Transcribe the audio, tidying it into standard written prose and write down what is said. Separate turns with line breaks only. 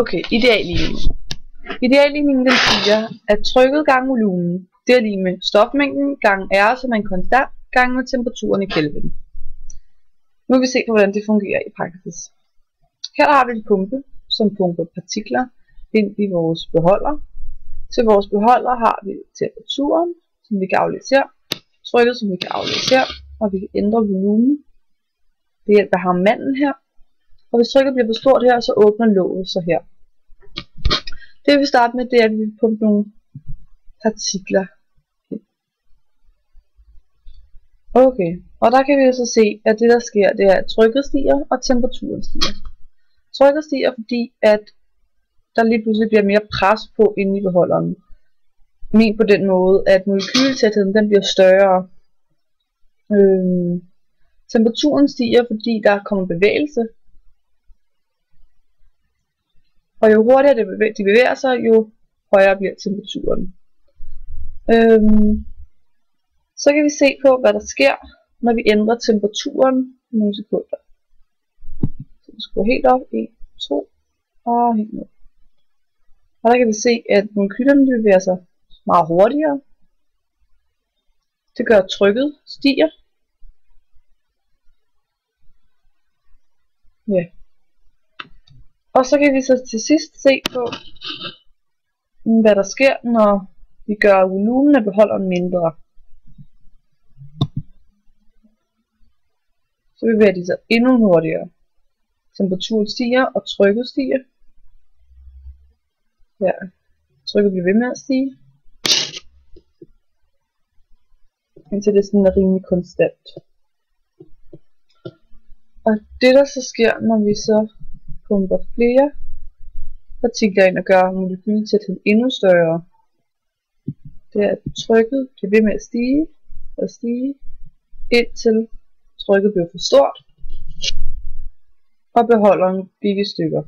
Okay, idealligningen. Idealligningen den siger, at trykket gange volumen, det er lige med stofmængden gange R, som er en konstant, gange med temperaturen i Kelvin. Nu vil vi se på, hvordan det fungerer i praksis. Her har vi en pumpe, som pumper partikler ind i vores beholder. Til vores beholder har vi temperaturen, som vi kan aflæse her, trykket, som vi kan aflæse her, og vi kan ændre volumen ved hjælp af harmanden her. Og hvis trykket bliver for stort her, så åbner låget så her. Det vi vil starte med, det er, at vi vil pumpe nogle partikler ind. Okay, og der kan vi så se, at det der sker, det er, at trykket stiger og temperaturen stiger. Trykket stiger, fordi at der lige pludselig bliver mere pres på inde i beholderen. Men på den måde, at molekyltætheden den bliver større. Temperaturen stiger, fordi der kommer bevægelse. Og jo hurtigere de bevæger sig, jo højere bliver temperaturen. Så kan vi se på, hvad der sker, når vi ændrer temperaturen i nogle sekunder. Så vi skruer helt op, 1, 2, og helt ned. Og der kan vi se, at molekylerne bevæger sig meget hurtigere. Det gør, at trykket stiger. Ja. Og så kan vi så til sidst se på, hvad der sker, når vi gør volumen af beholderen mindre. Så bevæger de sig endnu hurtigere. Temperaturen stiger, og trykket stiger. Ja, trykket bliver ved med at stige. Indtil det sådan er rimelig konstant. Og det der så sker, når vi så pumper flere partikler ind og gør molekyltætheden endnu større, det er, at trykket bliver ved med at stige og stige, indtil trykket bliver for stort, og beholderen gik i stykker.